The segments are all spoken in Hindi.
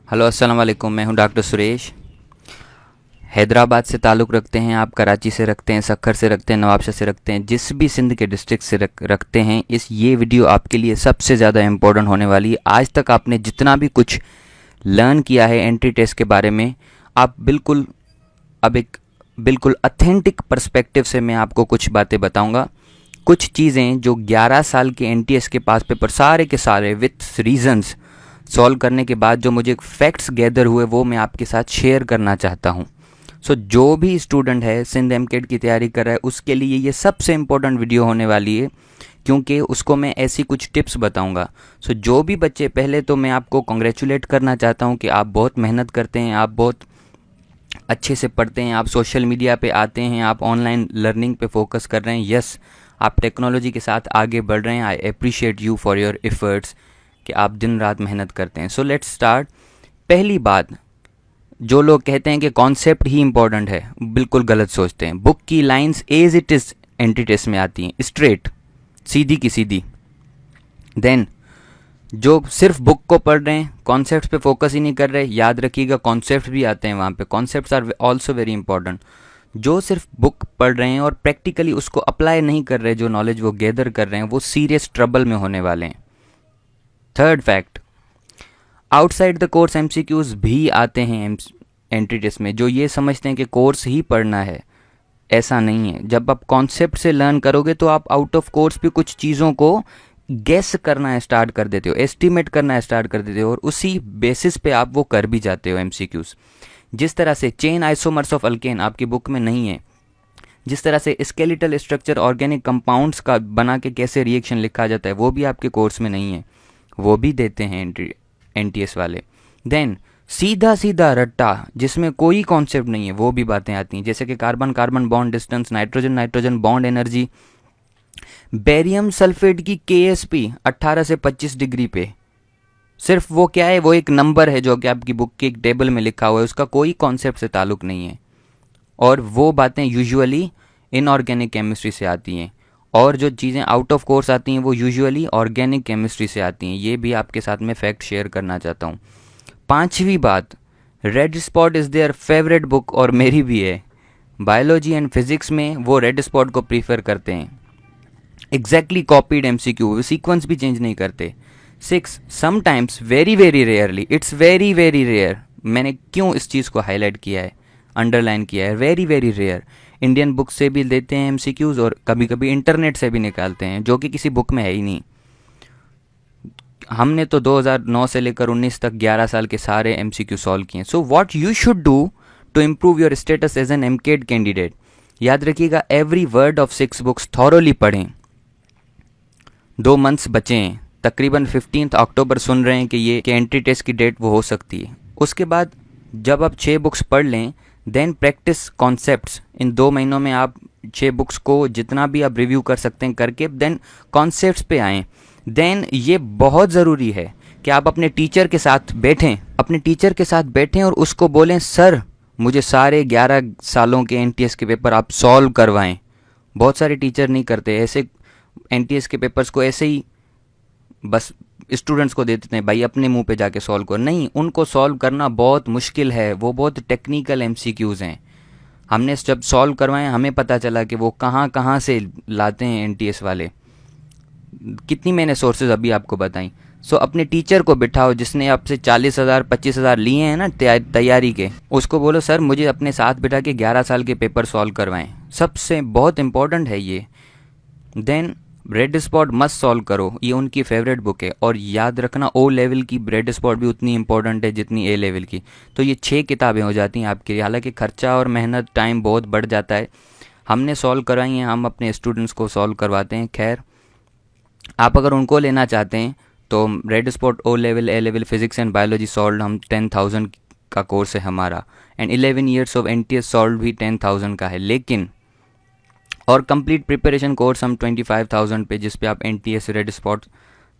हेलो अस्सलाम वालेकुम। मैं हूं डॉक्टर सुरेश। हैदराबाद से ताल्लुक़ रखते हैं आप, कराची से रखते हैं, सक्खर से रखते हैं, नवाबशाह से रखते हैं, जिस भी सिंध के डिस्ट्रिक्ट से रखते हैं, ये वीडियो आपके लिए सबसे ज़्यादा इम्पोर्टेंट होने वाली है। आज तक आपने जितना भी कुछ लर्न किया है एंट्री टेस्ट के बारे में, आप बिल्कुल अब एक बिल्कुल ऑथेंटिक पर्सपेक्टिव से मैं आपको कुछ बातें बताऊंगा। कुछ चीज़ें जो 11 साल के एनटीएस के पास पेपर सारे के सारे विथ रीजंस सॉल्व करने के बाद जो मुझे फैक्ट्स गैदर हुए वो मैं आपके साथ शेयर करना चाहता हूँ। जो भी स्टूडेंट है सिंध एमकेट की तैयारी कर रहा है उसके लिए ये सबसे इम्पोर्टेंट वीडियो होने वाली है, क्योंकि उसको मैं ऐसी कुछ टिप्स बताऊंगा। जो भी बच्चे, पहले तो मैं आपको कॉन्ग्रेचुलेट करना चाहता हूँ कि आप बहुत मेहनत करते हैं, आप बहुत अच्छे से पढ़ते हैं, आप सोशल मीडिया पे आते हैं, आप ऑनलाइन लर्निंग पे फोकस कर रहे हैं। यस, आप टेक्नोलॉजी के साथ आगे बढ़ रहे हैं। I appreciate you for your efforts कि आप दिन रात मेहनत करते हैं। So let's start. पहली बात, जो लोग कहते हैं कि कॉन्सेप्ट ही इंपॉर्टेंट है, बिल्कुल गलत सोचते हैं। बुक की lines as it is entry test में आती हैं, स्ट्रेट, सीधी की सीधी। देन जो सिर्फ बुक को पढ़ रहे हैं, कॉन्सेप्ट्स पे फोकस ही नहीं कर रहे, याद रखिएगा कॉन्सेप्ट्स भी आते हैं वहाँ पे। Concepts are also very important. जो सिर्फ बुक पढ़ रहे हैं और प्रैक्टिकली उसको अप्लाई नहीं कर रहे, जो नॉलेज वो गैदर कर रहे हैं, वो सीरियस ट्रबल में होने वाले हैं। Third fact, outside the course MCQs भी आते हैं एंट्री टेस्ट में। जो ये समझते हैं कि कोर्स ही पढ़ना है, ऐसा नहीं है। जब आप कॉन्सेप्ट से लर्न करोगे तो आप आउट ऑफ कोर्स भी कुछ चीज़ों को गेस करना स्टार्ट कर देते हो, एस्टिमेट करना स्टार्ट कर देते हो, और उसी बेसिस पे आप वो कर भी जाते हो एमसीक्यूज। जिस तरह से चेन आइसोमर्स ऑफ अल्केन आपकी बुक में नहीं है, जिस तरह से स्केलेटल स्ट्रक्चर ऑर्गेनिक कंपाउंड्स का बना के कैसे रिएक्शन लिखा जाता है, वो भी आपके कोर्स में नहीं है, वो भी देते हैं एनटीएस वाले। देन सीधा सीधा रट्टा जिसमें कोई कॉन्सेप्ट नहीं है, वो भी बातें आती हैं, जैसे कि carbon carbon bond distance, nitrogen nitrogen bond energy, barium sulphate की केएसपी 18 से 25 डिग्री पे। सिर्फ वो क्या है, वो एक नंबर है जो कि आपकी बुक के एक टेबल में लिखा हुआ है, उसका कोई कॉन्सेप्ट से ताल्लुक नहीं है। और वो बातें यूजुअली इनऑर्गेनिक केमिस्ट्री से आती हैं, और जो चीज़ें आउट ऑफ कोर्स आती हैं वो यूजुअली ऑर्गेनिक केमिस्ट्री से आती हैं। ये भी आपके साथ में फैक्ट शेयर करना चाहता हूँ। पांचवी बात, red spot is their favourite book, और मेरी भी है। बायोलॉजी एंड फिजिक्स में वो रेड स्पॉट को प्रीफर करते हैं। एग्जैक्टली कॉपीड एमसीक्यू, सीक्वेंस भी चेंज नहीं करते। 6, sometimes, very very rarely, it's very very rare. मैंने क्यों इस चीज़ को हाईलाइट किया है, अंडरलाइन किया है, very very rare. Indian book से भी देते हैं एमसीक्यूज, और कभी कभी इंटरनेट से भी निकालते हैं, जो कि किसी बुक में है ही नहीं। हमने तो 2009 से लेकर 19 तक 11 साल के सारे एमसीक्यू सॉल्व किए। So what you should do to improve your status as an एमकेड कैंडिडेट, याद रखिएगा, every word of 6 books thoroughly पढ़ें। 2 मंथ्स बचे हैं, तकरीबन 15 अक्टूबर सुन रहे हैं कि ये कि एंट्री टेस्ट की डेट वो हो सकती है। उसके बाद जब आप 6 बुक्स पढ़ लें, देन प्रैक्टिस कॉन्सेप्ट्स। इन 2 महीनों में आप 6 बुक्स को जितना भी आप रिव्यू कर सकते हैं करके देन कॉन्सेप्ट्स पे आएँ। देन ये बहुत ज़रूरी है कि आप अपने टीचर के साथ बैठें, और उसको बोलें, सर मुझे सारे 11 सालों के एनटीएस के पेपर आप सॉल्व करवाएं। बहुत सारे टीचर नहीं करते ऐसे, एनटीएस के पेपर्स को ऐसे ही बस स्टूडेंट्स को दे देते हैं, भाई अपने मुंह पे जाके सॉल्व करो। नहीं, उनको सॉल्व करना बहुत मुश्किल है, वो बहुत टेक्निकल एमसीक्यूज़ हैं। हमने जब सॉल्व करवाए हमें पता चला कि वो कहाँ कहाँ से लाते हैं एनटीएस वाले। कितनी मैंने सोर्सेज अभी आपको बताई। अपने टीचर को बिठाओ जिसने आपसे 40,000 25,000 लिए हैं ना तैयारी के, उसको बोलो सर मुझे अपने साथ बिठा के 11 साल के पेपर सॉल्व करवाएं। सबसे बहुत इंपॉर्टेंट है ये। Then red spot must solve करो, ये उनकी फेवरेट बुक है। और याद रखना, ओ लेवल की रेड स्पॉट भी उतनी इंपॉर्टेंट है जितनी ए लेवल की। तो ये 6 किताबें हो जाती हैं आपके लिए। हालांकि खर्चा और मेहनत, टाइम बहुत बढ़ जाता है। हमने सॉल्व करवाई हैं, हम अपने स्टूडेंट्स को सॉल्व करवाते हैं। खैर, आप अगर उनको लेना चाहते हैं तो red spot, O level, A level, physics and biology solve हम 10,000 का कोर्स है हमारा, and 11 years of NTS solve भी 10,000 का है। लेकिन और कंप्लीट प्रिपरेशन कोर्स हम 25,000 पे, जिस पे आप एनटीएस, रेड स्पॉट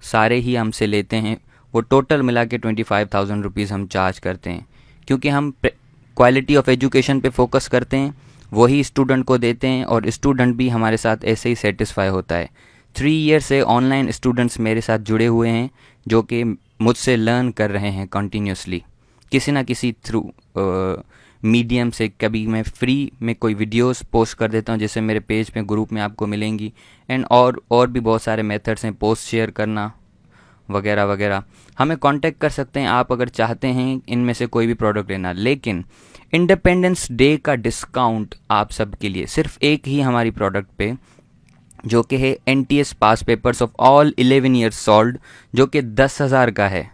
सारे ही हमसे लेते हैं, वो टोटल मिला के 25,000 रुपीज़ हम चार्ज करते हैं। क्योंकि हम क्वालिटी ऑफ एजुकेशन पे फोकस करते हैं, वही स्टूडेंट को देते हैं, और स्टूडेंट भी हमारे साथ ऐसे ही सेटिस्फाई होता है। 3 ईयर से ऑनलाइन स्टूडेंट्स मेरे साथ जुड़े हुए हैं जो कि मुझसे लर्न कर रहे हैं कंटिन्यूसली। किसी ना किसी थ्रू मीडियम से कभी मैं फ्री में कोई वीडियोस पोस्ट कर देता हूँ, जैसे मेरे पेज पे ग्रुप में आपको मिलेंगी। एंड और भी बहुत सारे मेथड्स हैं, पोस्ट शेयर करना वगैरह वगैरह। हमें कांटेक्ट कर सकते हैं आप अगर चाहते हैं इनमें से कोई भी प्रोडक्ट लेना। लेकिन इंडिपेंडेंस डे का डिस्काउंट आप सबके लिए सिर्फ एक ही हमारी प्रोडक्ट पे, जो कि है NTS pass papers of all 11 years solve, जो कि 10,000 का है।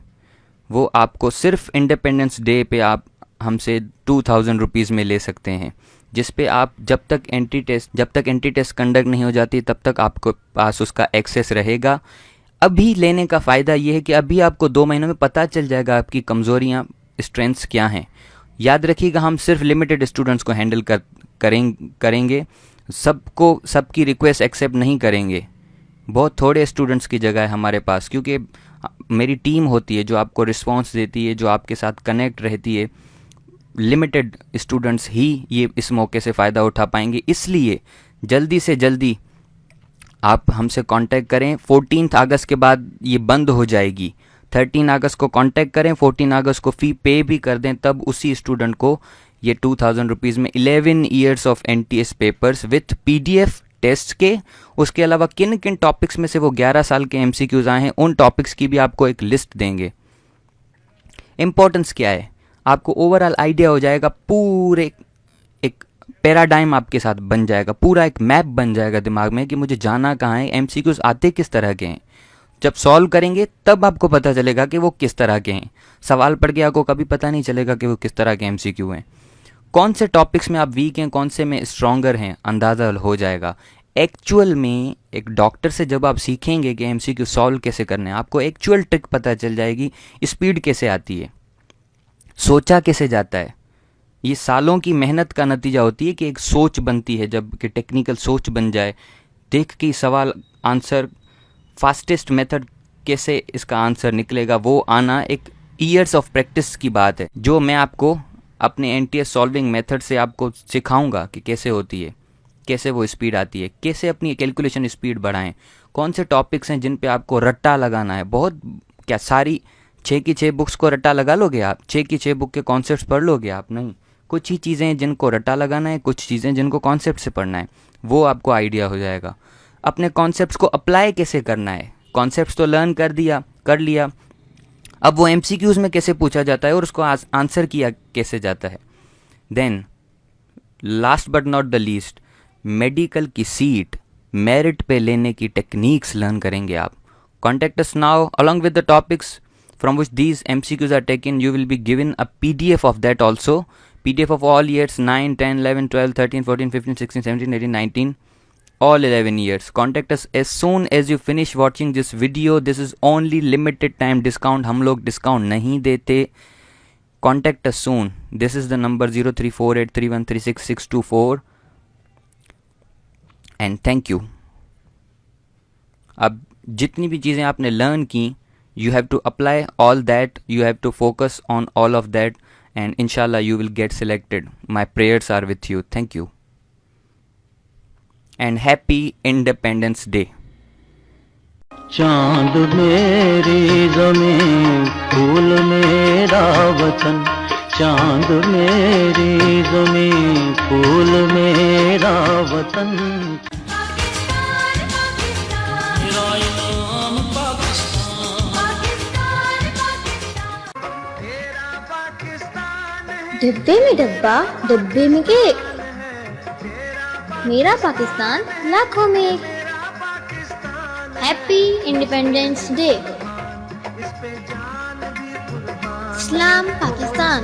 वो आपको सिर्फ इंडिपेंडेंस डे पे आप हमसे 2000 रुपीज़ में ले सकते हैं, जिस पे आप जब तक एंटी टेस्ट कंडक्ट नहीं हो जाती तब तक आपको पास उसका एक्सेस रहेगा। अभी लेने का फ़ायदा ये है कि अभी आपको 2 महीनों में पता चल जाएगा आपकी कमज़ोरियाँ स्ट्रेंथ्स क्या हैं। याद रखिएगा, हम सिर्फ लिमिटेड स्टूडेंट्स को हैंडल करेंगे, सबकी रिक्वेस्ट एक्सेप्ट नहीं करेंगे। बहुत थोड़े स्टूडेंट्स की जगह है हमारे पास, क्योंकि मेरी टीम होती है जो आपको रिस्पांस देती है, जो आपके साथ कनेक्ट रहती है। लिमिटेड स्टूडेंट्स ही ये इस मौके से फ़ायदा उठा पाएंगे, इसलिए जल्दी से जल्दी आप हमसे कांटेक्ट करें। 14 अगस्त के बाद ये बंद हो जाएगी। 13 अगस्त को कांटेक्ट करें, 14 अगस्त को फ़ी पे भी कर दें, तब उसी स्टूडेंट को ये 2000 रुपीज़ में 11 years of NTS papers with PDF test के, उसके अलावा किन किन टॉपिक्स में से वो 11 साल के MCQs आए हैं उन टॉपिक्स की भी आपको एक लिस्ट देंगे। इम्पोर्टेंस क्या है, आपको ओवरऑल आइडिया हो जाएगा, पूरे एक पैराडाइम आपके साथ बन जाएगा, पूरा एक मैप बन जाएगा दिमाग में कि मुझे जाना कहाँ है, MCQs आते किस तरह के हैं। जब सॉल्व करेंगे तब आपको पता चलेगा कि वो किस तरह के हैं। सवाल पढ़ के आपको कभी पता नहीं चलेगा कि वो किस तरह के MCQ हैं। कौन से टॉपिक्स में आप वीक हैं, कौन से में स्ट्रॉन्गर हैं, अंदाज़ा हो जाएगा। एक्चुअल में एक डॉक्टर से जब आप सीखेंगे कि MCQ सॉल्व कैसे करने हैं, आपको एक्चुअल ट्रिक पता चल जाएगी, स्पीड कैसे आती है, सोचा कैसे जाता है। ये सालों की मेहनत का नतीजा होती है कि एक सोच बनती है, जब कि टेक्निकल सोच बन जाए, देख के सवाल आंसर फास्टेस्ट मेथड कैसे इसका आंसर निकलेगा, वो आना एक ईयर्स ऑफ प्रैक्टिस की बात है, जो मैं आपको अपने NTS सॉल्विंग मेथड से आपको सिखाऊंगा कि कैसे होती है, कैसे वो स्पीड आती है, कैसे अपनी कैलकुलेशन स्पीड बढ़ाएं, कौन से टॉपिक्स हैं जिन पे आपको रट्टा लगाना है। बहुत क्या, सारी 6 की 6 बुक्स को रट्टा लगा लोगे आप? 6 की 6 बुक के कॉन्सेप्ट्स पढ़ लोगे आप? नहीं, कुछ ही चीज़ें हैं जिनको रट्टा लगाना है, कुछ चीज़ें जिनको कॉन्सेप्ट से पढ़ना है, वो आपको आइडिया हो जाएगा। अपने कॉन्सेप्ट्स को अप्लाई कैसे करना है, कॉन्सेप्ट्स तो लर्न कर लिया, अब वो MCQs में कैसे पूछा जाता है और उसको आंसर किया कैसे जाता है। Then last but not the least, medical की सीट मेरिट पे लेने की टेक्निक्स लर्न करेंगे आप। Contact us now along with the topics from which these MCQs are taken. You will be given a PDF of that also, PDF of all years 9, 10, 11, 12, 13, 14, 15, 16, 17, 18, 19, all 11 years. Contact us as soon as you finish watching this video. This is only limited time discount. हम लोग discount नहीं देते. Contact us soon. This is the number 0348313664. And thank you. अब जितनी भी चीज़ें आपने लर्न की, you have to apply all that, you have to focus on all of that, and inshallah you will get selected. My prayers are with you. Thank you and happy Independence Day. चांद मेरी ज़मीं, फूल मेरा वतन, चांद मेरी ज़मीं, फूल मेरा वतन। डिब्बे में डब्बा, डब्बे में केक, मेरा पाकिस्तान लाखों में एक। Happy independence day. सलाम पाकिस्तान।